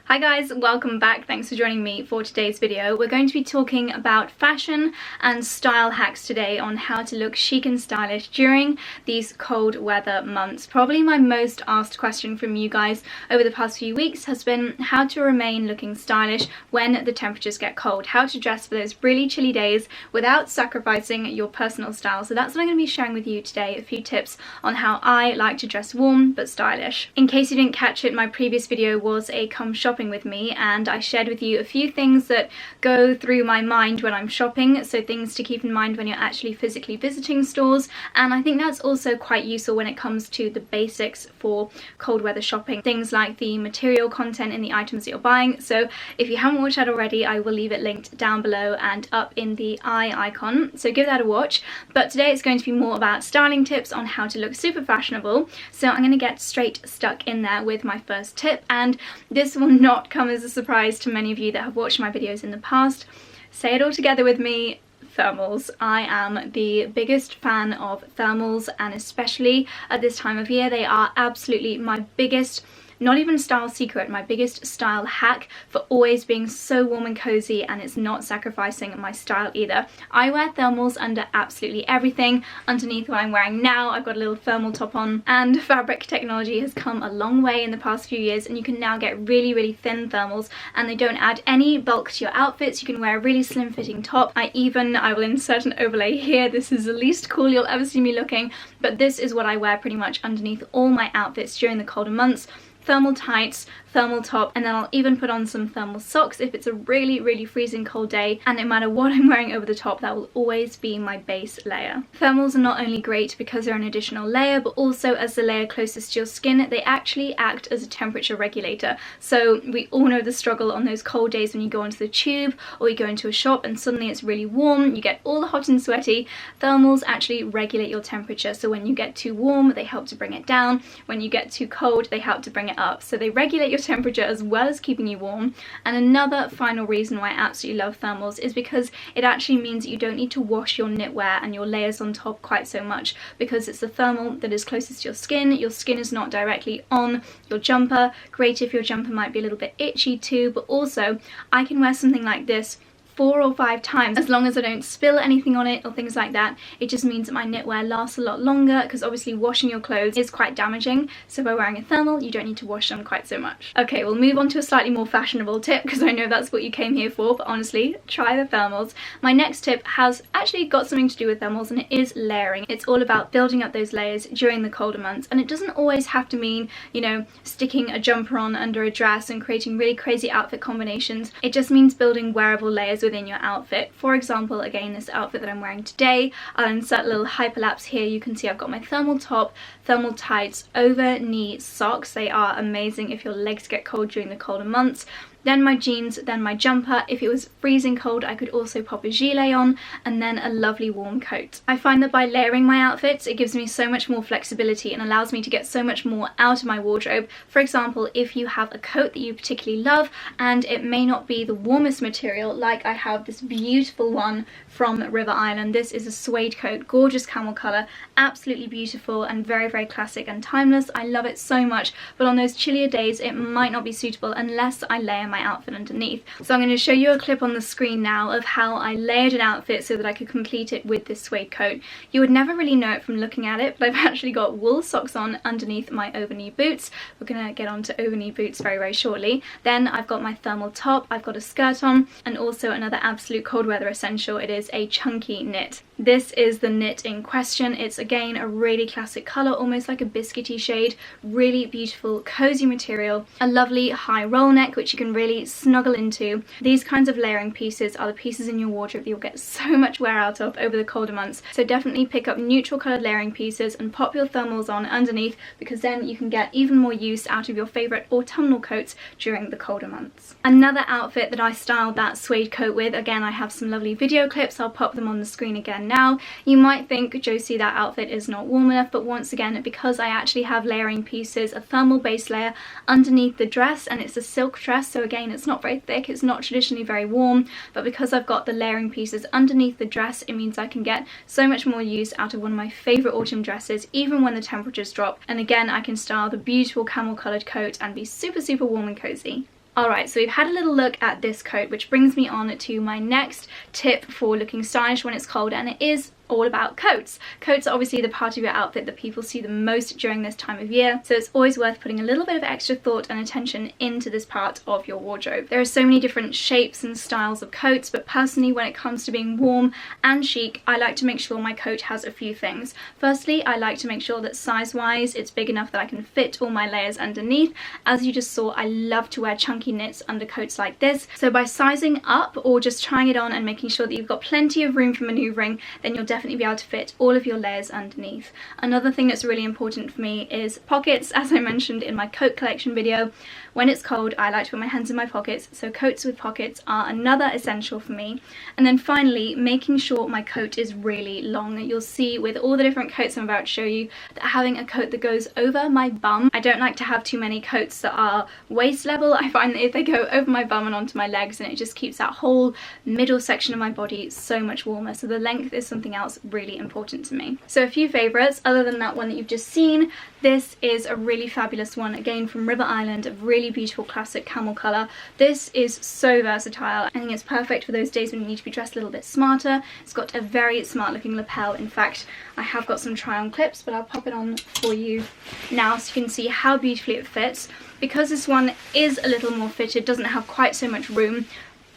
Hi guys, welcome back. Thanks for joining me for today's video. We're going to be talking about fashion and style hacks today on how to look chic and stylish during these cold weather months. Probably my most asked question from you guys over the past few weeks has been how to remain looking stylish when the temperatures get cold. How to dress for those really chilly days without sacrificing your personal style. So that's what I'm going to be sharing with you today, a few tips on how I like to dress warm but stylish. In case you didn't catch it, my previous video was a come shopping with me and I shared with you a few things that go through my mind when I'm shopping, so things to keep in mind when you're actually physically visiting stores, and I think that's also quite useful when it comes to the basics for cold weather shopping, things like the material content in the items that you're buying. So if you haven't watched that already, I will leave it linked down below and up in the eye icon, so give that a watch. But today it's going to be more about styling tips on how to look super fashionable, so I'm going to get straight stuck in there with my first tip, and this will not come as a surprise to many of you that have watched my videos in the past. Say it all together with me: thermals. I am the biggest fan of thermals, and especially at this time of year they are absolutely my biggest, not even style secret, my biggest style hack for always being so warm and cozy, and it's not sacrificing my style either. I wear thermals under absolutely everything. Underneath what I'm wearing now, I've got a little thermal top on, and fabric technology has come a long way in the past few years, and you can now get really thin thermals and they don't add any bulk to your outfits. You can wear a really slim fitting top. I will insert an overlay here. This is the least cool you'll ever see me looking, but this is what I wear pretty much underneath all my outfits during the colder months. Thermal tights, thermal top, and then I'll even put on some thermal socks if it's a really freezing cold day, and no matter what I'm wearing over the top, that will always be my base layer. Thermals are not only great because they're an additional layer, but also as the layer closest to your skin, they actually act as a temperature regulator. So we all know the struggle on those cold days when you go onto the tube or you go into a shop and suddenly it's really warm, you get all hot and sweaty. Thermals actually regulate your temperature, so when you get too warm, they help to bring it down. When you get too cold, they help to bring it up. So they regulate your temperature as well as keeping you warm. And another final reason why I absolutely love thermals is because it actually means that you don't need to wash your knitwear and your layers on top quite so much, because it's the thermal that is closest to your skin. Your skin is not directly on your jumper. Great if your jumper might be a little bit itchy too, but also I can wear something like this 4 or 5 times as long as I don't spill anything on it or things like that. It just means that my knitwear lasts a lot longer, because obviously washing your clothes is quite damaging, so by wearing a thermal you don't need to wash them quite so much. Okay, we'll move on to a slightly more fashionable tip, because I know that's what you came here for, but honestly, try the thermals. My next tip has actually got something to do with thermals, and it is layering. It's all about building up those layers during the colder months, and it doesn't always have to mean, you know, sticking a jumper on under a dress and creating really crazy outfit combinations. It just means building wearable layers within your outfit. For example, again, this outfit that I'm wearing today, I'll insert a little hyperlapse here. You can see I've got my thermal top, thermal tights, over knee socks. They are amazing if your legs get cold during the colder months. Then my jeans, then my jumper. If it was freezing cold, I could also pop a gilet on, and then a lovely warm coat. I find that by layering my outfits, it gives me so much more flexibility and allows me to get so much more out of my wardrobe. For example, if you have a coat that you particularly love and it may not be the warmest material, like I have this beautiful one from River Island. This is a suede coat, gorgeous camel colour, absolutely beautiful and very classic and timeless. I love it so much, but on those chillier days it might not be suitable unless I layer my outfit underneath. So I'm going to show you a clip on the screen now of how I layered an outfit so that I could complete it with this suede coat. You would never really know it from looking at it, but I've actually got wool socks on underneath my over-knee boots. We're going to get on to over-knee boots very shortly. Then I've got my thermal top, I've got a skirt on, and also another absolute cold weather essential. It is a chunky knit. This is the knit in question. It's again a really classic colour, almost like a biscuity shade, really beautiful cozy material, a lovely high roll neck which you can really snuggle into. These kinds of layering pieces are the pieces in your wardrobe that you'll get so much wear out of over the colder months, so definitely pick up neutral coloured layering pieces and pop your thermals on underneath, because then you can get even more use out of your favourite autumnal coats during the colder months. Another outfit that I styled that suede coat with, again I have some lovely video clips, I'll pop them on the screen again now. You might think, Josie, that outfit is not warm enough, but once again, because I actually have layering pieces, a thermal base layer underneath the dress, and it's a silk dress, so again it's not very thick, it's not traditionally very warm, but because I've got the layering pieces underneath the dress, it means I can get so much more use out of one of my favourite autumn dresses even when the temperatures drop, and again I can style the beautiful camel coloured coat and be super warm and cozy. Alright, so we've had a little look at this coat, which brings me on to my next tip for looking stylish when it's cold, and it is all about coats. Coats are obviously the part of your outfit that people see the most during this time of year, so it's always worth putting a little bit of extra thought and attention into this part of your wardrobe. There are so many different shapes and styles of coats, but personally when it comes to being warm and chic, I like to make sure my coat has a few things. Firstly, I like to make sure that size-wise it's big enough that I can fit all my layers underneath. As you just saw, I love to wear chunky knits undercoats like this, so by sizing up or just trying it on and making sure that you've got plenty of room for manoeuvring, then you'll definitely be able to fit all of your layers underneath. Another thing that's really important for me is pockets. As I mentioned in my coat collection video, when it's cold I like to put my hands in my pockets, so coats with pockets are another essential for me. And then finally, making sure my coat is really long. You'll see with all the different coats I'm about to show you that having a coat that goes over my bum, I don't like to have too many coats that are waist level. I find that if they go over my bum and onto my legs, and it just keeps that whole middle section of my body so much warmer. So the length is something else really important to me. So a few favourites other than that one that you've just seen. This is a really fabulous one, again from River Island, a really beautiful classic camel colour. This is so versatile. I think it's perfect for those days when you need to be dressed a little bit smarter. It's got a very smart looking lapel. In fact, I have got some try on clips, but I'll pop it on for you now so you can see how beautifully it fits. Because this one is a little more fitted, doesn't have quite so much room,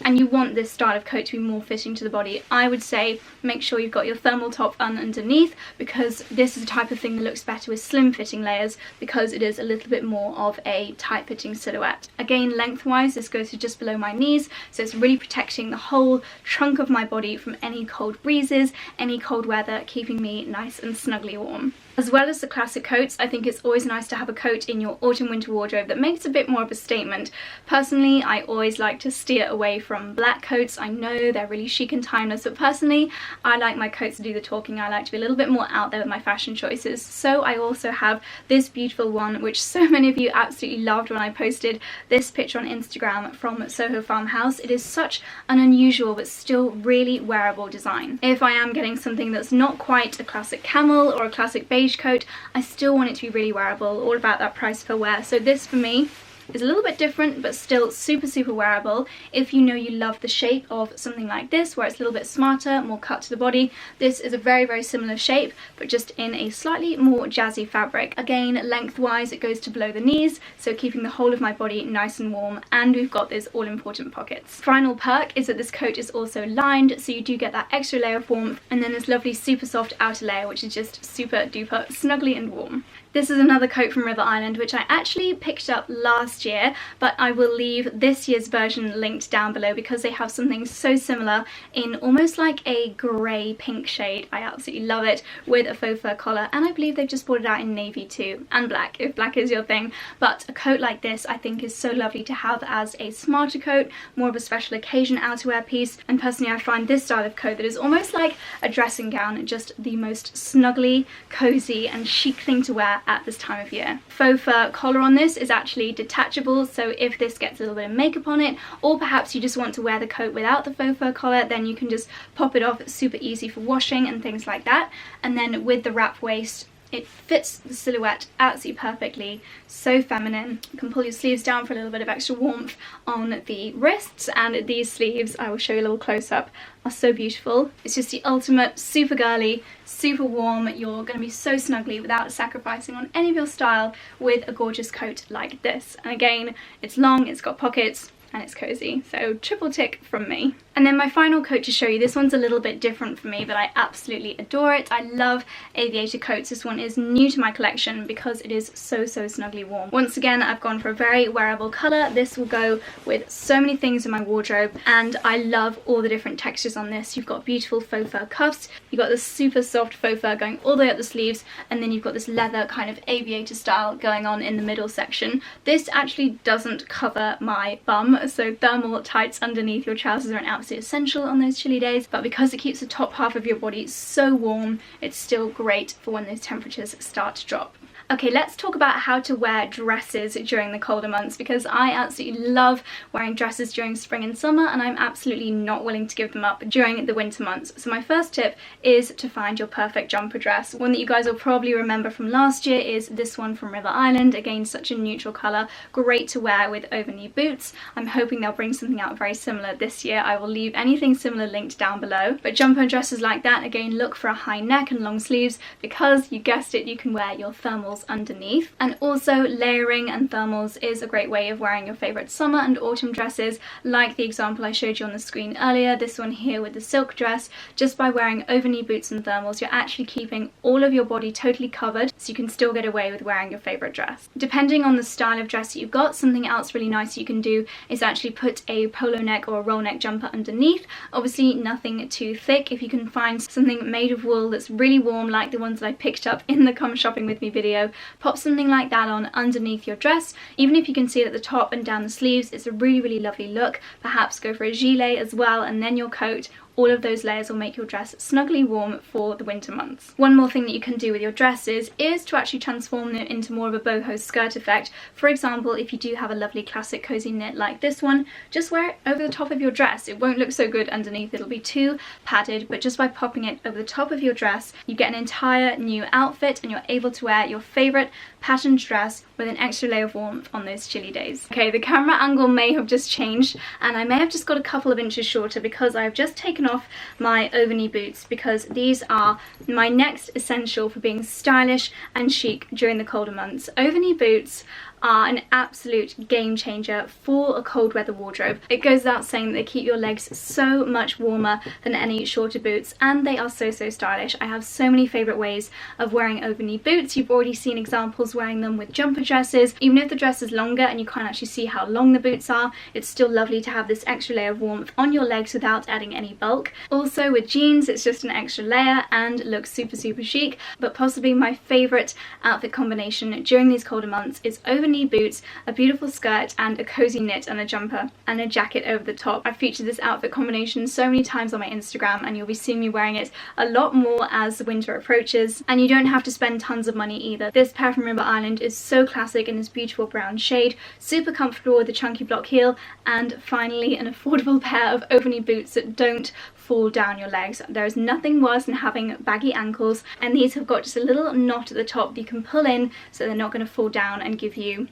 and you want this style of coat to be more fitting to the body, I would say make sure you've got your thermal top underneath, because this is the type of thing that looks better with slim fitting layers, because it is a little bit more of a tight fitting silhouette. Again, lengthwise this goes to just below my knees, so it's really protecting the whole trunk of my body from any cold breezes, any cold weather, keeping me nice and snugly warm. As well as the classic coats, I think it's always nice to have a coat in your autumn-winter wardrobe that makes a bit more of a statement. Personally, I always like to steer away from black coats. I know they're really chic and timeless, but personally, I like my coats to do the talking. I like to be a little bit more out there with my fashion choices. So I also have this beautiful one, which so many of you absolutely loved when I posted this picture on Instagram from Soho Farmhouse. It is such an unusual but still really wearable design. If I am getting something that's not quite a classic camel or a classic beige coat, I still want it to be really wearable, all about that price per wear. So this for me is a little bit different but still super wearable. If you know you love the shape of something like this where it's a little bit smarter, more cut to the body, this is a very similar shape but just in a slightly more jazzy fabric. Again, lengthwise it goes to below the knees, so keeping the whole of my body nice and warm, and we've got these all important pockets. Final perk is that this coat is also lined, so you do get that extra layer of warmth, and then this lovely super soft outer layer which is just super duper snuggly and warm. This is another coat from River Island which I actually picked up last year, but I will leave this year's version linked down below because they have something so similar in almost like a grey pink shade. I absolutely love it, with a faux fur collar, and I believe they've just brought it out in navy too, and black if black is your thing. But a coat like this I think is so lovely to have as a smarter coat, more of a special occasion outerwear piece, and personally I find this style of coat that is almost like a dressing gown just the most snuggly, cozy and chic thing to wear at this time of year. Faux fur collar on this is actually detachable, so if this gets a little bit of makeup on it, or perhaps you just want to wear the coat without the faux fur collar, then you can just pop it off. It's super easy for washing and things like that. And then with the wrap waist, it fits the silhouette absolutely perfectly, so feminine. You can pull your sleeves down for a little bit of extra warmth on the wrists, and these sleeves, I will show you a little close-up, are so beautiful. It's just the ultimate super girly, super warm. You're going to be so snuggly without sacrificing on any of your style with a gorgeous coat like this. And again, it's long, it's got pockets, and it's cozy, so triple tick from me. And then my final coat to show you, this one's a little bit different for me, but I absolutely adore it. I love aviator coats. This one is new to my collection because it is so snugly warm. Once again, I've gone for a very wearable colour. This will go with so many things in my wardrobe, and I love all the different textures on this. You've got beautiful faux fur cuffs, you've got this super soft faux fur going all the way up the sleeves, and then you've got this leather kind of aviator style going on in the middle section. This actually doesn't cover my bum, so thermal tights underneath your trousers are an absolute essential on those chilly days, but because it keeps the top half of your body so warm, it's still great for when those temperatures start to drop. Okay, let's talk about how to wear dresses during the colder months, because I absolutely love wearing dresses during spring and summer, and I'm absolutely not willing to give them up during the winter months. So my first tip is to find your perfect jumper dress. One that you guys will probably remember from last year is this one from River Island. Again, such a neutral colour, great to wear with over-knee boots. I'm hoping they'll bring something out very similar this year. I will leave anything similar linked down below. But jumper dresses like that, again, look for a high neck and long sleeves, because you guessed it, you can wear your thermals underneath. And also layering and thermals is a great way of wearing your favourite summer and autumn dresses, like the example I showed you on the screen earlier, this one here with the silk dress. Just by wearing over-knee boots and thermals, you're actually keeping all of your body totally covered, so you can still get away with wearing your favourite dress. Depending on the style of dress that you've got, something else really nice you can do is actually put a polo neck or a roll neck jumper underneath. Obviously nothing too thick. If you can find something made of wool that's really warm, like the ones that I picked up in the Come Shopping With Me video, pop something like that on underneath your dress. Even if you can see it at the top and down the sleeves, it's a really lovely look. Perhaps go for a gilet as well, and then your coat. All of those layers will make your dress snugly warm for the winter months. One more thing that you can do with your dresses is to actually transform them into more of a boho skirt effect. For example, if you do have a lovely classic cozy knit like this one, just wear it over the top of your dress. It won't look so good underneath, it'll be too padded, but just by popping it over the top of your dress, you get an entire new outfit and you're able to wear your favourite patterned dress with an extra layer of warmth on those chilly days. Okay, the camera angle may have just changed, and I may have just got a couple of inches shorter because I've just taken off my over-knee boots, because these are my next essential for being stylish and chic during the colder months. Over-knee boots are an absolute game changer for a cold weather wardrobe. It goes without saying that they keep your legs so much warmer than any shorter boots, and they are so stylish. I have so many favourite ways of wearing over-knee boots. You've already seen examples wearing them with jumper dresses. Even if the dress is longer and you can't actually see how long the boots are, it's still lovely to have this extra layer of warmth on your legs without adding any bulk. Also with jeans, it's just an extra layer and looks super chic. But possibly my favourite outfit combination during these colder months is over-knee boots, a beautiful skirt, and a cozy knit and a jumper and a jacket over the top. I've featured this outfit combination so many times on my Instagram, and you'll be seeing me wearing it a lot more as the winter approaches. And you don't have to spend tons of money either. This pair from River Island is so classic in this beautiful brown shade, super comfortable with a chunky block heel, and finally an affordable pair of over-knee boots that don't fall down your legs. There is nothing worse than having baggy ankles, and these have got just a little knot at the top that you can pull in so they're not going to fall down and give you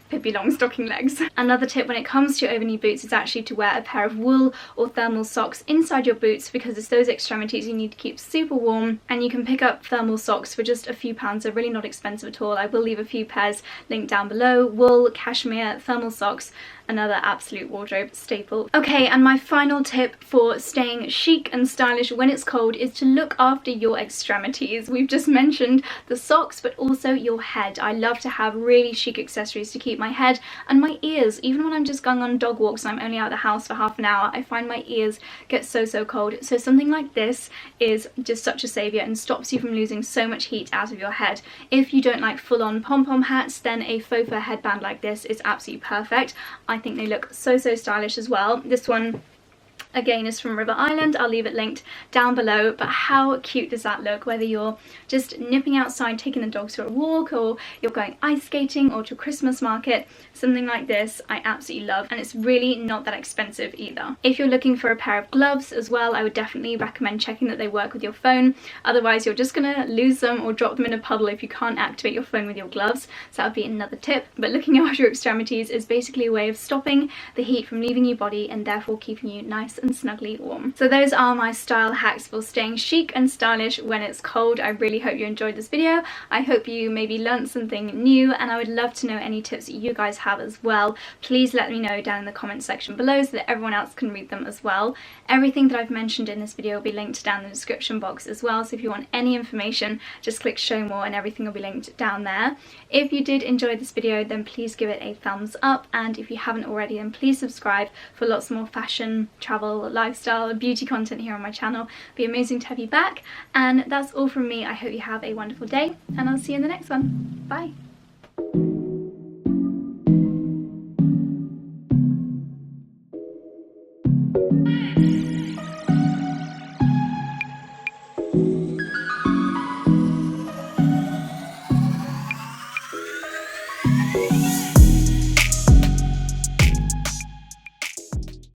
Pippi Longstocking legs. Another tip when it comes to over-knee boots is actually to wear a pair of wool or thermal socks inside your boots, because it's those extremities you need to keep super warm, and you can pick up thermal socks for just a few pounds. They're really not expensive at all. I will leave a few pairs linked down below. Wool, cashmere, thermal socks, another absolute wardrobe staple. Okay, and my final tip for staying chic and stylish when it's cold is to look after your extremities. We've just mentioned the socks, but also your head. I love to have really chic accessories to keep my head and my ears. Even when I'm just going on dog walks and I'm only out of the house for half an hour, I find my ears get so cold. So something like this is just such a saviour and stops you from losing so much heat out of your head. If you don't like full-on pom-pom hats, then a faux fur headband like this is absolutely perfect. I think they look so stylish as well. This one again is from River Island. I'll leave it linked down below, but how cute does that look? Whether you're just nipping outside taking the dogs for a walk, or you're going ice skating, or to a Christmas market, something like this I absolutely love, and it's really not that expensive either. If you're looking for a pair of gloves as well, I would definitely recommend checking that they work with your phone. Otherwise you're just gonna lose them or drop them in a puddle if you can't activate your phone with your gloves. So that would be another tip. But looking after your extremities is basically a way of stopping the heat from leaving your body and therefore keeping you nice and snugly warm. So those are my style hacks for staying chic and stylish when it's cold. I really hope you enjoyed this video. I hope you maybe learnt something new, and I would love to know any tips that you guys have as well. Please let me know down in the comment section below so that everyone else can read them as well. Everything that I've mentioned in this video will be linked down in the description box as well, so if you want any information just click show more and everything will be linked down there. If you did enjoy this video, then please give it a thumbs up, and if you haven't already, then please subscribe for lots more fashion, travel, lifestyle, beauty content here on my channel. It'd be amazing to have you back, and that's all from me. I hope you have a wonderful day, and I'll see you in the next one. Bye!